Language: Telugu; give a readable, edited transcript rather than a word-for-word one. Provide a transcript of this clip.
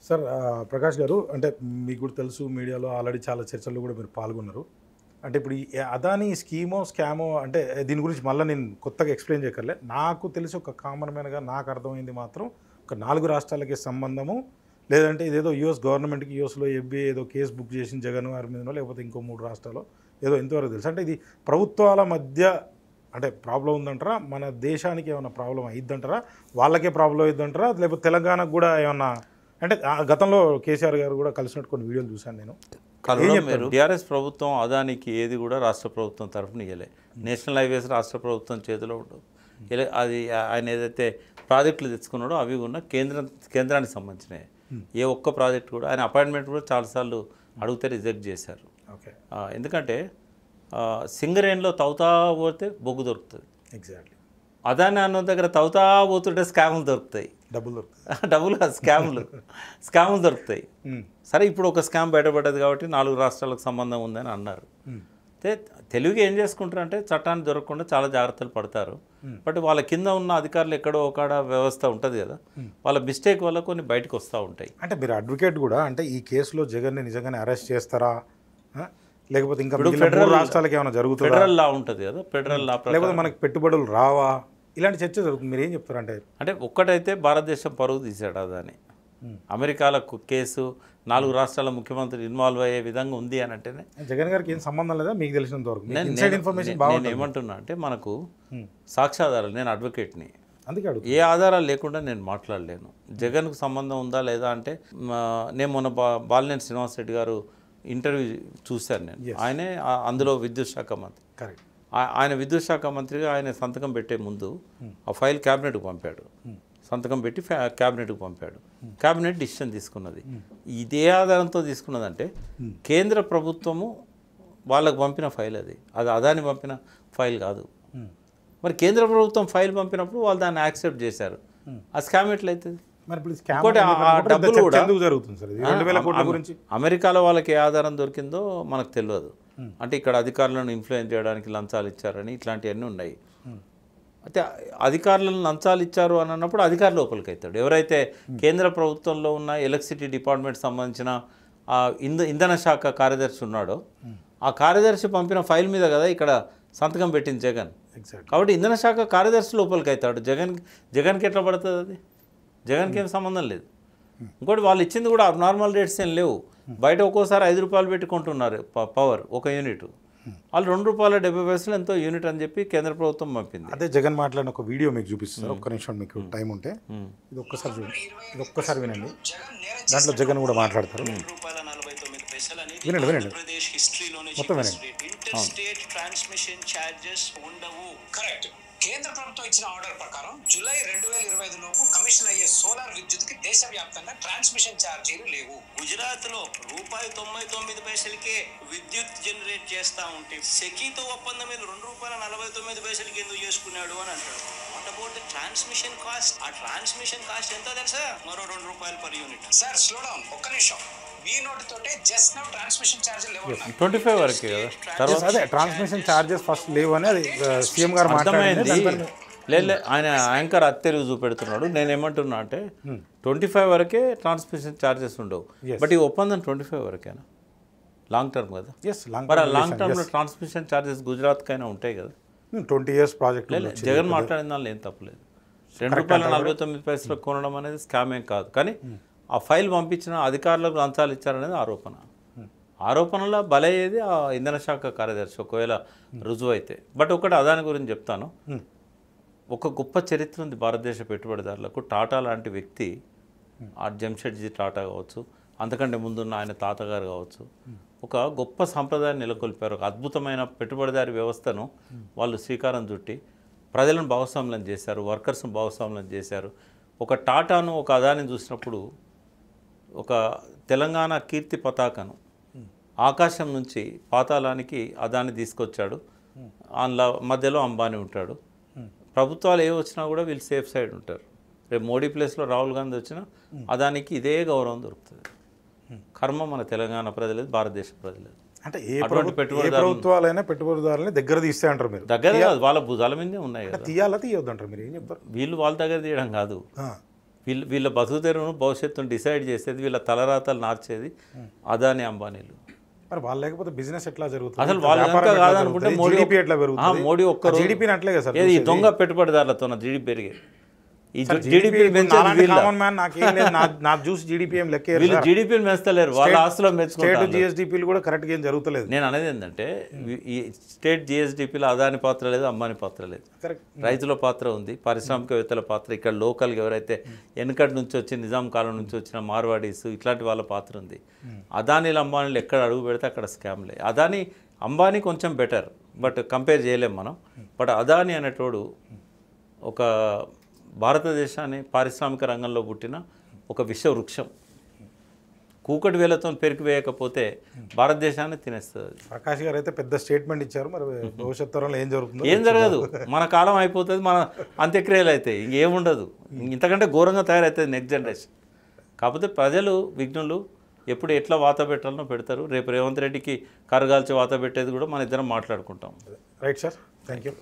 సార్ ప్రకాష్ గారు అంటే మీకు కూడా తెలుసు మీడియాలో ఆల్రెడీ చాలా చర్చల్లో కూడా మీరు పాల్గొన్నారు. అంటే ఇప్పుడు ఈ అదానీ స్కీమో, స్కామో అంటే దీని గురించి మళ్ళీ నేను కొత్తగా ఎక్స్‌ప్లెయిన్ చేయక్కర్లే. నాకు తెలిసి ఒక కామన్ మ్యాన్‌గా నాకు అర్థమైంది మాత్రం ఒక 4 రాష్ట్రాలకి సంబంధము లేదంటే ఇదేదో యూఎస్ గవర్నమెంట్‌కి యూఎస్‌లో ఎఫ్‌బీఐ ఏదో కేసు బుక్ చేసింది జగన్ గారి మీదనో లేకపోతే ఇంకో 3 రాష్ట్రాల్లో ఏదో ఇంతవరకు తెలుసు. అంటే ఇది ప్రభుత్వాల మధ్య అంటే ప్రాబ్లం ఉందంటారా? మన దేశానికి ఏమైనా ప్రాబ్లం అయిద్దంటారా? వాళ్ళకే ప్రాబ్లం అయిద్దంటారా? లేకపోతే తెలంగాణకు కూడా ఏమన్నా అంటే గతంలో కేసీఆర్ గారు కూడా కలిసినట్టు కొన్ని వీడియోలు చూశాను నేను. మీరు టీఆర్ఎస్ ప్రభుత్వం అదానికి ఏది కూడా రాష్ట్ర ప్రభుత్వం తరఫున ఇవ్వలే. నేషనల్ హైవేస్ రాష్ట్ర ప్రభుత్వం చేతిలో ఉండవు. అది ఆయన ఏదైతే ప్రాజెక్టులు తెచ్చుకున్నాడో అవి కూడా కేంద్రానికి సంబంధించినవి. ఏ ఒక్క ప్రాజెక్ట్ కూడా ఆయన అపాయింట్మెంట్ కూడా చాలాసార్లు అడిగితే రిజెక్ట్ చేశారు. ఓకే. ఎందుకంటే సింగరేణిలో తవ్వుతా పోతే బొగ్గు దొరుకుతుంది. ఎగ్జాక్ట్లీ. అదాని అన్న దగ్గర తవ్వుతా పోతుంటే స్కాములు దొరుకుతాయి. డబ్బులు స్కాములు దొరుకుతాయి. సరే ఇప్పుడు ఒక స్కామ్ బయటపడ్డది కాబట్టి 4 రాష్ట్రాలకు సంబంధం ఉందని అన్నారు. అయితే తెలుగుగా ఏం చేసుకుంటారు అంటే చట్టాన్ని దొరకకుండా చాలా జాగ్రత్తలు పడతారు. బట్ వాళ్ళ కింద ఉన్న అధికారులు ఎక్కడో ఒకడ వ్యవస్థ ఉంటుంది కదా, వాళ్ళ మిస్టేక్ వల్ల కొన్ని బయటకు వస్తూ ఉంటాయి. అంటే మీరు అడ్వకేట్ కూడా అంటే ఈ కేసులో జగన్ని నిజంగానే అరెస్ట్ చేస్తారా లేకపోతే ఇంకా ఫెడరల్ రాష్ట్రాలకి ఏమైనా జరుగుతుంది? ఫెడరల్ లా ఉంటుంది కదా, ఫెడరల్ లా లేకపోతే మనకి పెట్టుబడులు రావా, ఇలాంటి చర్చ జరుగుతుంది. మీరు ఏం చెప్తారు? అంటే ఒక్కటైతే భారతదేశం పరుగు తీశాడు అదని. అమెరికాల కేసు 4 రాష్ట్రాల ముఖ్యమంత్రి ఇన్వాల్వ్ అయ్యే విధంగా ఉంది అని అంటేనే జగన్ గారికి ఏం సంబంధం లేదా మీకు తెలిసినంత వరకు? నేను ఏమంటున్నా అంటే మనకు సాక్ష్యాధారాలు, నేను అడ్వకేట్ని, అందుకే ఏ ఆధారాలు లేకుండా నేను మాట్లాడలేను. జగన్కు సంబంధం ఉందా లేదా అంటే నేను మొన్న బాలినేని శ్రీనివాస్ రెడ్డి గారు ఇంటర్వ్యూ చూశాను నేను. ఆయనే అందులో విద్యుత్ శాఖ మంత్రి. కరెక్ట్. ఆయన విద్యుత్ శాఖ మంత్రిగా ఆయన సంతకం పెట్టే ముందు ఆ ఫైల్ క్యాబినెట్కి పంపాడు. సంతకం పెట్టి క్యాబినెట్కి పంపాడు. క్యాబినెట్ డిసిషన్ తీసుకున్నది. ఇదే ఆధారంతో తీసుకున్నదంటే కేంద్ర ప్రభుత్వము వాళ్ళకు పంపిన ఫైల్ అది అదాని పంపిన ఫైల్ కాదు. మరి కేంద్ర ప్రభుత్వం ఫైల్ పంపినప్పుడు వాళ్ళు దాన్ని యాక్సెప్ట్ చేశారు. ఆ స్కామ్ ఎట్లయితుంది? డబ్బులు కూడా అమెరికాలో వాళ్ళకి ఏ ఆధారం దొరికిందో మనకు తెలియదు. అంటే ఇక్కడ అధికారులను ఇన్ఫ్లుయెన్స్ చేయడానికి లంచాలు ఇచ్చారని ఇట్లాంటివన్నీ ఉన్నాయి. అయితే అధికారులను లంచాలు ఇచ్చారు అని అన్నప్పుడు అధికారి లోపలికి అవుతాడు. ఎవరైతే కేంద్ర ప్రభుత్వంలో ఉన్న ఎలక్ట్రిసిటీ డిపార్ట్మెంట్ సంబంధించిన ఇంధన శాఖ కార్యదర్శి ఉన్నాడో ఆ కార్యదర్శి పంపిన ఫైల్ మీద కదా ఇక్కడ సంతకం పెట్టింది జగన్. కాబట్టి ఇంధన శాఖ కార్యదర్శి లోపలికి అవుతాడు. జగన్కి ఎట్లా పడుతుంది? అది జగన్కి ఏం సంబంధం లేదు. ఇంకోటి వాళ్ళు ఇచ్చింది కూడా అబ్నార్మల్ రేట్స్ ఏం లేవు. బయట ఒక్కోసారి 5 రూపాయలు పెట్టుకుంటున్నారు పవర్ ఒక యూనిట్. వాళ్ళు ₹2.70 ఎంతో యూనిట్ అని చెప్పి కేంద్ర ప్రభుత్వం పంపింది. అదే జగన్ మాట్లాడిన ఒక వీడియో మీకు చూపిస్తారు. ఒక్క నిమిషం మీకు టైం ఉంటే ఇది ఒక్కసారి చూడండి, ఇది ఒక్కసారి వినండి. దాంట్లో జగన్ కూడా మాట్లాడతారు. వినండి మొత్తం వినండి. ఇంటర్స్టేట్ ట్రాన్స్మిషన్ ఛార్జెస్ ఉండవు. కరెక్ట్. కేంద్ర ప్రభుత్వం ఇచ్చిన ఆర్డర్ ప్రకారం జూలై 2025 లోపు కమిషన్ అయ్యే సోలార్ విద్యుత్కి దేశవ్యాప్తంగా ట్రాన్స్మిషన్ ఛార్జీలు లేవు. గుజరాత్ లో ₹99కే విద్యుత్ జనరేట్ చేస్తా ఉంటే సెకీతో ఒప్పందం మీద ₹2.49 ఎందుకు చేసుకున్నాడు అని అంటాడు. What about the transmission cost? ఆ ట్రాన్స్మిషన్ కాస్ట్ ఎంత తెలుసా? మరో ₹2 per unit. Sir slow down, ఒక్క నిమిషం. మీ నోట్ తోటే జస్ట్ నౌ ట్రాన్స్మిషన్ ఛార్జెస్ లేవు. 25 వరకు తర్వాత అదే ట్రాన్స్మిషన్ ఛార్జెస్ ఫస్ట్ లేవు అని అది సీఎం గారు మాట్లాడింది. లేదు, ఆయన యాంకర్ అత్తెరుగు చూపెడుతున్నాడు. నేను ఏమంటున్నా అంటే 25 వరకే ట్రాన్స్మిషన్ ఛార్జెస్ ఉండవు. బట్ ఈ ఒప్పందం 25 వరకేనా? లాంగ్ టర్మ్ కదా. మరి లాంగ్ టర్మ్లో ట్రాన్స్మిషన్ ఛార్జెస్ గుజరాత్కైనా ఉంటాయి కదా. 20 years ప్రాజెక్ట్. జగన్ మాట్లాడిన దానిలో ఏం తప్పలేదు. ₹2.49 కొనడం అనేది స్కామ్ ఏం కాదు. కానీ ఆ ఫైల్ పంపించిన అధికారులకు లంచాలు ఇచ్చారనేది ఆరోపణ. ఆరోపణలో బలయ్యేది ఆ ఇంధన శాఖ కార్యదర్శి ఒకవేళ రుజువు అయితే. బట్ ఒకటి అదాని గురించి చెప్తాను. ఒక గొప్ప చరిత్ర ఉంది భారతదేశ పెట్టుబడిదారులకు. టాటా లాంటి వ్యక్తి, ఆ జంషెడ్జీ టాటా కావచ్చు, అంతకంటే ముందున్న ఆయన తాతగారు కావచ్చు, ఒక గొప్ప సంప్రదాయాన్ని నెలకొల్పారు. ఒక అద్భుతమైన పెట్టుబడిదారి వ్యవస్థను వాళ్ళు శ్రీకారం చుట్టి ప్రజలను భాగస్వామ్యం చేశారు, వర్కర్స్ను భాగస్వామ్యం చేశారు. ఒక టాటాను ఒక అదాని చూసినప్పుడు ఒక తెలంగాణ కీర్తి పతాకను ఆకాశం నుంచి పాతాళానికి అదాని తీసుకొచ్చాడు. అందులో మధ్యలో అంబానీ ఉంటాడు. ప్రభుత్వాలు ఏ వచ్చినా కూడా వీళ్ళు సేఫ్ సైడ్ ఉంటారు. రేపు మోడీ ప్లేస్లో రాహుల్ గాంధీ వచ్చినా అదానికి ఇదే గౌరవం దొరుకుతుంది. కర్మ మన తెలంగాణ ప్రజలేదు, భారతదేశ ప్రజలేదు. అంటే ప్రభుత్వాలైనా పెట్టుబడిదారులని దగ్గర తీస్తే అంటారు మీరు? దగ్గర కాదు, వాళ్ళ భుజాల మీదే ఉన్నాయి కదా. తీయాలా తీయొద్దు అంటారు మీరు? ఏం చెప్తారు? వీళ్ళు వాళ్ళ దగ్గర తీయడం కాదు, వీళ్ళ బతుకుతెరువును భవిష్యత్తును డిసైడ్ చేసేది, వీళ్ళ తలరాతలు మార్చేది అదాని అంబానీలు. మరి వాళ్ళు లేకపోతే బిజినెస్ ఎట్లా జరుగుతుంది? అసలు వాళ్ళు కనుక కాదనుకుంటే జీడీపీ ఎట్లా పెరుగుతుంది? మోడీ ఒక్క జీడీపీని అట్లే కదా సార్ ఈ దొంగ పెట్టుబడిదారులతో జీడీపీ పెరిగేది. ఈ జీడీపీ కామన్ మ్యాన్ నాకేం లేదు, నా చూసి జీడీపీ ఏం లెక్క వీళ్ళు జీడీపీని పెంచుతలేరు, వాళ్ళ ఆస్తులో పెంచుకుంటారు. స్టేట్ జిఎస్డిపిలు కూడా కరెక్ట్గా ఏం జరుగుతలేదు. నేను అనేది ఏంటంటే ఈ స్టేట్ జిఎస్డిపిలో అదాని పాత్ర లేదు, అంబానీ పాత్ర లేదు. కరెక్ట్. రైతుల పాత్ర ఉంది, పారిశ్రామికవేత్తల పాత్ర, ఇక్కడ లోకల్గా ఎవరైతే వెనకటి నుంచి వచ్చి నిజాం కాలం నుంచి వచ్చిన మార్వాడీస్ ఇట్లాంటి వాళ్ళ పాత్ర ఉంది. అదానీలు అంబానీలు ఎక్కడ అడుగు పెడితే అక్కడ స్కామ్లే. అదాని అంబానీ కొంచెం బెటర్, బట్ కంపేర్ చేయలేం మనం. బట్ అదాని అనేటోడు ఒక భారతదేశాన్ని పారిశ్రామిక రంగంలో పుట్టిన ఒక విషవృక్షం. కూకటి వేలతో పెరికి వేయకపోతే భారతదేశాన్ని తినేస్తుంది. ప్రకాష్ గారు అయితే పెద్ద స్టేట్మెంట్ ఇచ్చారు. మరి భవిష్యత్ తరంలో ఏం జరుగుతుందో ఏం జరగదు, మన కాలం అయిపోతుంది, మన అంత్యక్రియలు అవుతాయి, ఇంకేముండదు. ఇంతకంటే ఘోరంగా తయారవుతుంది నెక్స్ట్ జనరేషన్. కాకపోతే ప్రజలు విఘ్నులు ఎప్పుడు ఎట్లా వాత పెట్టాలనో పెడతారు. రేపు రేవంత్ రెడ్డికి కరగాల్చి వాత పెట్టేది కూడా మన ఇద్దరం మాట్లాడుకుంటాం. Right sir, thank you.